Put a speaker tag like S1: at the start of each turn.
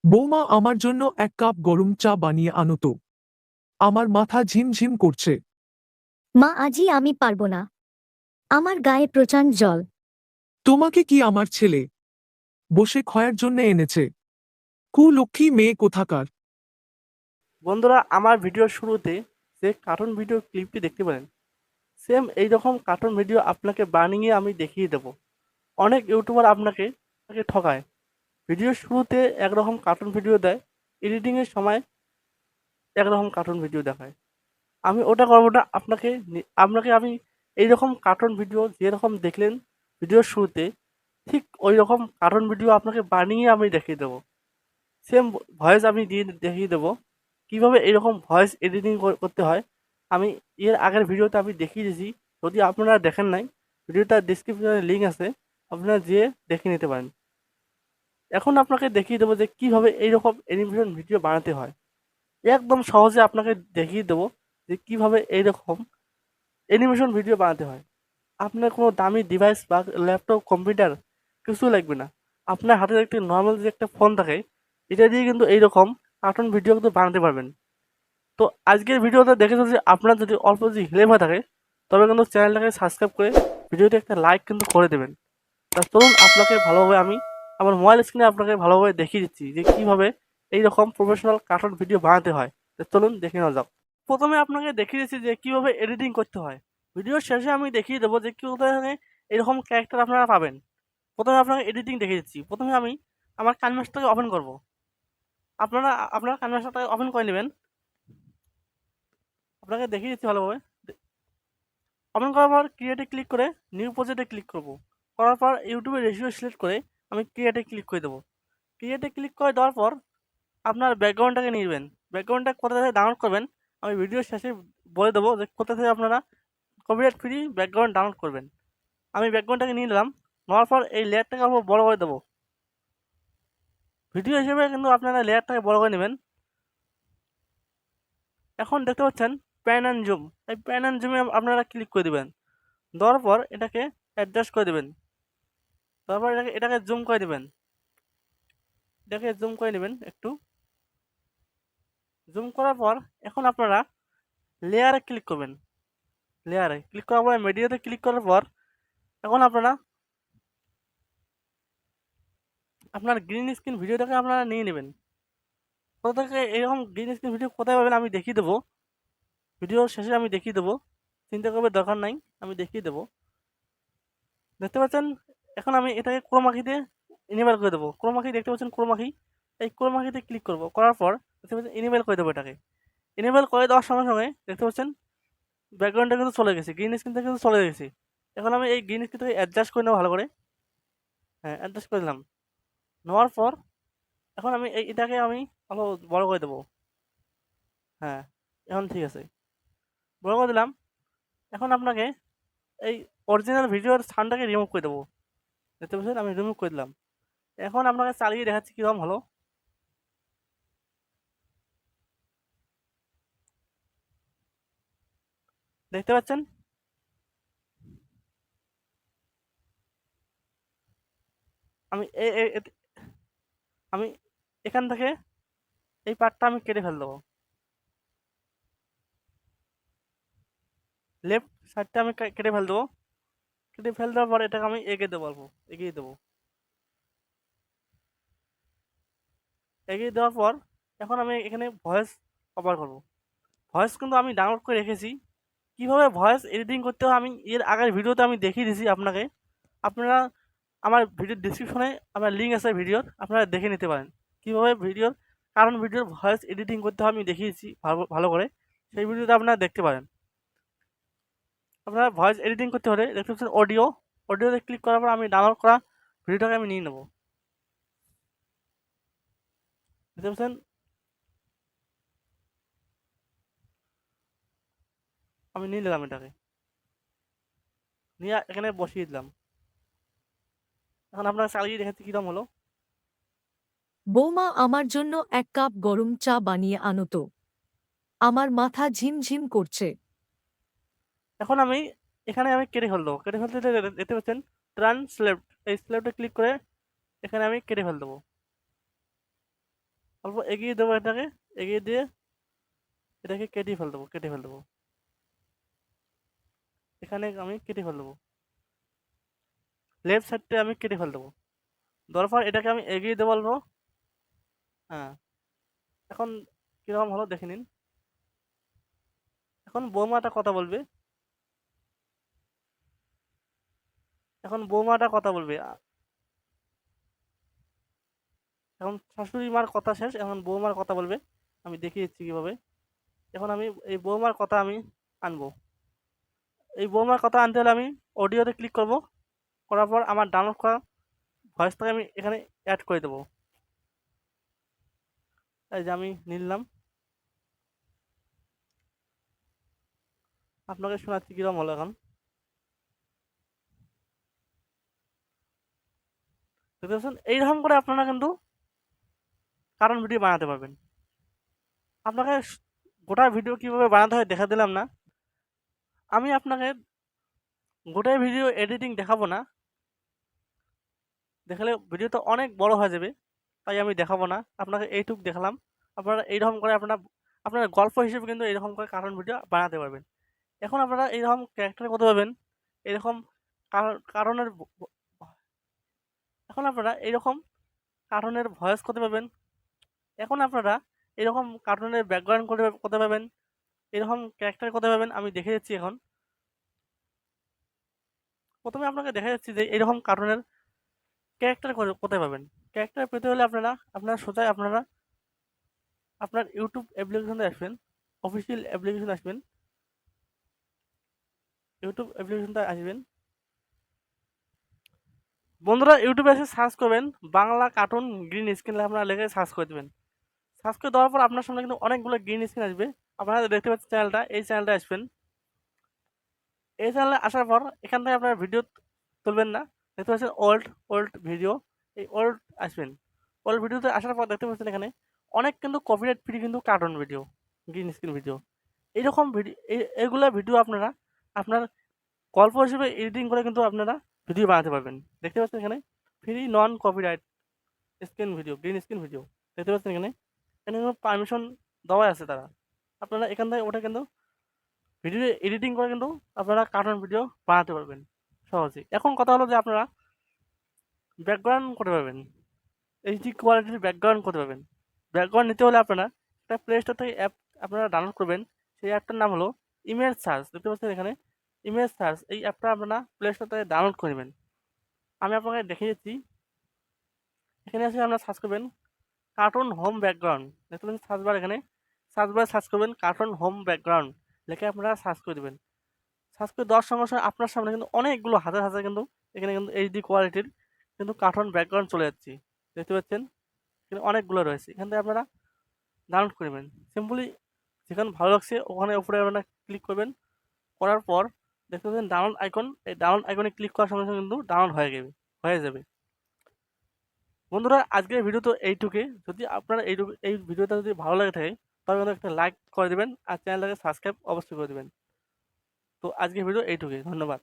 S1: বৌমা আমার জন্য এক কাপ গরম চা বানিয়ে আনো তো। আমার মাথা ঝিমঝিম করছে।
S2: মা, আজই আমি পারবো না। আমার গায়ে প্রচণ্ড জল।
S1: তোমাকে কি আমার ছেলে বসে খয়ার জন্য এনেছে? কুলক্ষী মেয়ে কোথাকার।
S3: বন্ধুরা, আমার ভিডিওর শুরুতে যে কার্টুন ভিডিও ক্লিপটি দেখতে পারেন, সেম এই রকম কার্টুন ভিডিও আপনাকে বানিয়ে আমি দেখিয়ে দেব। অনেক ইউটিউবার আপনাকে ঠকায়। ভিডিওর শুরুতে একরকম কার্টুন ভিডিও দেয়, এডিটিংয়ের সময় একরকম কার্টুন ভিডিও দেখায়। আমি ওটা করবো না। আপনাকে আমি এইরকম কার্টুন ভিডিও যেরকম দেখলেন ভিডিওর শুরুতে, ঠিক ওই রকম কার্টুন ভিডিও আপনাকে বানিয়ে আমি দেখিয়ে দেবো। সেম ভয়েস আমি দিয়ে দেখিয়ে দেবো কিভাবে এরকম ভয়েস এডিটিং করতে হয়। আমি এর আগের ভিডিওতে আমি দেখিয়ে দিয়েছি। যদি আপনারা দেখেন নাই, ভিডিওটা ডিসক্রিপশনে লিঙ্ক আছে, আপনারা যেয়ে দেখে নিতে পারেন। এখন আপনাকে দেখিয়ে দেবো যে কিভাবে এইরকম অ্যানিমেশন ভিডিও বানাতে হয়। একদম সহজে আপনাকে দেখিয়ে দেবো যে কিভাবে এইরকম অ্যানিমেশন ভিডিও বানাতে হয়। আপনার কোনো দামি ডিভাইস বা ল্যাপটপ কম্পিউটার কিছু লাগবে না। আপনার হাতে একটি নর্মাল যে একটা ফোন থাকে, এটা দিয়ে কিন্তু এইরকম কার্টুন ভিডিও কিন্তু বানাতে পারবেন। তো আজকের ভিডিওটা দেখে যদি আপনার যদি অল্প যদি হেল্প হয়ে থাকে, তবে কিন্তু চ্যানেলটাকে সাবস্ক্রাইব করে ভিডিওতে একটা লাইক কিন্তু করে দেবেন। তা চলুন আপনাকে ভালোভাবে আমি আমার মোবাইল স্ক্রিনে আপনাকে ভালোভাবে দেখিয়ে দিচ্ছি যে কিভাবে এইরকম প্রফেশনাল কার্টুন ভিডিও বানাতে হয়। তো চলুন দেখে নেওয়া যাক। প্রথমে আপনাকে দেখিয়ে দিচ্ছি যে কিভাবে এডিটিং করতে হয়। ভিডিওর শেষে আমি দেখিয়ে দেবো যে কোথায় এরকম ক্যারেক্টার আপনারা পাবেন। প্রথমে আপনাকে এডিটিং দেখিয়ে দিচ্ছি। প্রথমে আমি আমার কানভাসটাকে ওপেন করব। আপনারা কানভাসটাকে ওপেন করে নেবেন। আপনাকে দেখিয়ে দিচ্ছি ভালোভাবে। ওপেন করার পর ক্রিয়েটে ক্লিক করে নিউ প্রজেক্টে ক্লিক করব। করার পর ইউটিউবে রেশিও সিলেক্ট করে আমি ক্রিয়েটে ক্লিক করে দেবো। ক্রিয়েটে ক্লিক করে দেওয়ার পর আপনার ব্যাকগ্রাউন্ডটাকে নিয়ে নেবেন। ব্যাকগ্রাউন্ডটা কোথা থেকে ডাউনলোড করবেন আমি ভিডিওর শেষে বলে দেবো যে কোথা থেকে আপনারা কপিরাইট ফ্রি ব্যাকগ্রাউন্ড ডাউনলোড করবেন। আমি ব্যাকগ্রাউন্ডটাকে নিয়ে নিলাম। নেওয়ার পর এই লেয়ারটাকে অল্প বড় করে দেবো। ভিডিও হিসেবে কিন্তু আপনারা লেয়ারটাকে বড় করে নেবেন। এখন দেখতে পাচ্ছেন প্যান অ্যান্ড জুম। এই প্যান অ্যান্ড জুমে আপনারা ক্লিক করে দেবেন। দেওয়ার পর এটাকে অ্যাডজাস্ট করে দেবেন। তারপর এটাকে জুম করে দেবেন। এটাকে জুম করে নেবেন একটু। জুম করার পর এখন আপনারা লেয়ারে ক্লিক করবেন। লেয়ারে ক্লিক করার পর মিডিয়াতে ক্লিক করার পর এখন আপনারা আপনার গ্রিন স্ক্রিন ভিডিওটাকে আপনারা নিয়ে নেবেন। কোথা থেকে এরকম গ্রিন স্ক্রিন ভিডিও কোথায় পাবেন আমি দেখিয়ে দেবো। ভিডিওর শেষে আমি দেখিয়ে দেবো, চিন্তা করবার দরকার নাই, আমি দেখিয়ে দেবো। দেখতে পাচ্ছেন এখন আমি এটাকে ক্রোমাকিতে ইনেবল করে দেবো। ক্রোমাকি দেখতে পাচ্ছেন, ক্রোমাকি, এই ক্রোমাকিতে ক্লিক করবো। করার পর দেখতে পাচ্ছেন ইনেবল করে দেবো এটাকে। ইনেবল করে দেওয়ার সঙ্গে সঙ্গে দেখতে পাচ্ছেন ব্যাকগ্রাউন্ডটা কিন্তু চলে গেছে, গ্রিন স্ক্রিনটা কিন্তু চলে গেছে। এখন আমি এই গ্রিন স্ক্রিনটাকে অ্যাডজাস্ট করে নেবো ভালো করে। হ্যাঁ, অ্যাডজাস্ট করে দিলাম। নেওয়ার পর এখন আমি এটাকে আমি ভালো বড় করে দেবো। হ্যাঁ, এখন ঠিক আছে, বড় করে দিলাম। এখন আপনাকে এই অরিজিনাল ভিডিওর সাউন্ডটাকে রিমুভ করে দেবো। দেখতে পাচ্ছেন আমি রিমুভ করে দিলাম। এখন আপনাকে চালিয়ে দেখাচ্ছি কীরকম হলো। দেখতে পাচ্ছেন আমি আমি এখান থেকে এই পার্টটা আমি কেটে ফেল দেবো। লেফট সাইডটা আমি কেটে ফেল দেবো। কেটে ফেল দেওয়ার পর এটাকে আমি এগিয়ে দেবো, অল্প এগিয়ে দেবো। এগিয়ে দেওয়ার পর এখন আমি এখানে ভয়েস কভার করব। ভয়েস কিন্তু আমি ডাউনলোড করে রেখেছি। কীভাবে ভয়েস এডিটিং করতে হয় আমি এর আগের ভিডিওতে আমি দেখিয়ে দিয়েছি আপনাকে। আপনারা আমার ভিডিওর ডিসক্রিপশনে আমার লিঙ্ক আছে ভিডিওর, আপনারা দেখে নিতে পারেন কীভাবে ভিডিওর ভয়েস এডিটিং করতে হয় আমি দেখিয়েছি ভালো ভালো করে। সেই ভিডিওটা আপনারা দেখতে পারেন। আপনারা ভয়েস এডিটিং করতে হলে দেখতে পাচ্ছেন অডিওতে ক্লিক করার পর আমি ডাউনলোড করা ভিডিওটাকে আমি নিয়ে নেব। দেখতে পাচ্ছেন আমি নিয়ে নিলাম, এটাকে নিয়ে এখানে বসিয়ে দিলাম। এখন আপনারা চালিয়ে দেখাচ্ছি কীরকম হলো।
S2: বৌমা, আমার জন্য এক কাপ গরম চা বানিয়ে আনো তো। আমার মাথা ঝিমঝিম করছে।
S3: এখন আমি এখানে আমি কেটে ফেলবো। কেটে ফেলতে দেখতে পাচ্ছেন ট্রান্সলেট, এই স্লেপটা ক্লিক করে এখানে আমি কেটে ফেল দেবো। অল্প এগিয়ে দেবো, এটাকে এগিয়ে দিয়ে এটাকে কেটে ফেল দেবো। এখানে আমি কেটে ফেল দেবো, লেফট সাইডটা আমি কেটে ফেল দেবো। দেওয়ার পর এটাকে আমি এগিয়ে দেবো অল্প। হ্যাঁ, এখন কিরকম হলো দেখে নিন। এখন বৌমাটা কথা বলবে, এখন শাশুড়ি মার কথা শেষ, এখন বৌমার কথা বলবে। আমি দেখিয়ে দিচ্ছি কিভাবে। এখন আমি এই বৌমার কথা আমি আনবো। এই বৌমার কথা আনতে হলে আমি অডিওতে ক্লিক করব, করার পর আমার ডাউনলোড করা ভয়েসটাকে আমি এখানে অ্যাড করে দেবো। এই যে আমি নিলাম, আপনাকে শোনাচ্ছি কিরকম হলো। এখন দেখতে পাচ্ছেন, এইরকম করে আপনারা কিন্তু কারণ ভিডিও বানাতে পারবেন। আপনাকে গোটা ভিডিও কিভাবে বানাতে হয় দেখা দিলাম না। আমি আপনাকে গোটাই ভিডিও এডিটিং দেখাবো না, দেখালে ভিডিওটা অনেক বড় হয়ে যাবে, তাই আমি দেখাবো না। আপনাকে এইটুক দেখালাম। আপনারা এইরকম করে আপনারা গল্প হিসেবে কিন্তু এইরকম করে কার্টুন ভিডিও বানাতে পারবেন। এখন আপনারা এইরকম ক্যারেক্টার করতে পারবেন, এরকম কারণের এখন আপনারা এইরকম কার্টুনের ভয়েস করতে পারবেন। এখন আপনারা এরকম কার্টুনের ব্যাকগ্রাউন্ড করতে পারবেন, এরকম ক্যারেক্টার করতে পারবেন। আমি দেখে যাচ্ছি। এখন প্রথমে আপনাকে দেখা যাচ্ছে যে এরকম কার্টুনের ক্যারেক্টার করতে পারবেন। ক্যারেক্টার পেতে হলে আপনারা সোজা আপনার ইউটিউব অ্যাপ্লিকেশনে আসবেন, অফিসিয়াল অ্যাপ্লিকেশন আসবেন, ইউটিউব অ্যাপ্লিকেশনটা আসবেন। বন্ধুরা ইউটিউবে এসে সার্চ করবেন বাংলা কার্টুন গ্রিন স্ক্রিন, আপনারা লেখে সার্চ করে দেবেন। সার্চ করে দেওয়ার পর আপনার সামনে কিন্তু অনেকগুলো গ্রিন স্ক্রিন আসবে। আপনারা দেখতে পাচ্ছেন চ্যানেলটা, এই চ্যানেলটা আসবেন। এই চ্যানেলে আসার পর এখান থেকে আপনারা ভিডিও তুলবেন না, দেখতে পাচ্ছেন ওল্ড ভিডিও, এই ওল্ড আসবেন। ওল্ড ভিডিওতে আসার পর দেখতে পাচ্ছেন এখানে অনেক কিন্তু কপিরাইট ফ্রি কিন্তু cartoon video, green screen video, এইরকম ভিডিও, এইগুলো ভিডিও আপনার গল্প হিসেবে এডিটিং করে কিন্তু আপনারা ভিডিও বানাতে পারবেন। দেখতে পাচ্ছেন এখানে ফ্রি নন copyright screen video, green screen video দেখতে পাচ্ছেন এখানে কিন্তু পারমিশন দেওয়া আছে তারা। আপনারা এখান থেকে ওটা কিন্তু ভিডিও এডিটিং করে কিন্তু আপনারা কার্টুন ভিডিও বানাতে পারবেন সহজেই। এখন কথা হলো যে আপনারা ব্যাকগ্রাউন্ড করতে পারবেন, এইচডি কোয়ালিটির ব্যাকগ্রাউন্ড করতে পারবেন। ব্যাকগ্রাউন্ড নিতে হলে আপনারা একটা প্লে স্টোর থেকে অ্যাপ আপনারা ডাউনলোড করবেন। সেই অ্যাপটার নাম হলো ইমেজ সার্চ। দেখতে পাচ্ছেন এখানে ইমেজ সার্চ, এই অ্যাপটা আপনারা প্লে স্টোর থেকে ডাউনলোড করে নেবেন। আমি আপনাকে দেখিয়ে দিচ্ছি। এখানে এসে আপনারা সার্চ করবেন কার্টুন হোম ব্যাকগ্রাউন্ড। দেখতে পাচ্ছেন সার্চ বার, এখানে সার্চ বারে সার্চ করবেন কার্টুন হোম ব্যাকগ্রাউন্ড লিখে আপনারা সার্চ করে দেবেন। সার্চ করে দেওয়ার সঙ্গে সঙ্গে আপনার সামনে কিন্তু অনেকগুলো হাজার কিন্তু এখানে কিন্তু এইচডি কোয়ালিটির কিন্তু কার্টুন ব্যাকগ্রাউন্ড চলে যাচ্ছে। দেখতে পাচ্ছেন এখানে অনেকগুলো রয়েছে, এখান থেকে আপনারা ডাউনলোড করবেন। সিম্পলি যেখানে ভালো লাগছে ওখানে উপরে আপনারা ক্লিক করবেন, করার পর দেখতে পাচ্ছেন ডাউনলোড আইকন, এই ডাউনলোড আইকনে ক্লিক করার সঙ্গে সঙ্গে কিন্তু ডাউনলোড হয়ে যাবে। বন্ধুরা আজকের ভিডিও তো এইটুকুই। যদি আপনারা এই ভিডিওটা যদি ভালো লাগে থাকে তবে কিন্তু একটা লাইক করে দেবেন আর চ্যানেলটাকে সাবস্ক্রাইব অবশ্যই করে দেবেন। তো আজকের ভিডিও এইটুকুই, ধন্যবাদ।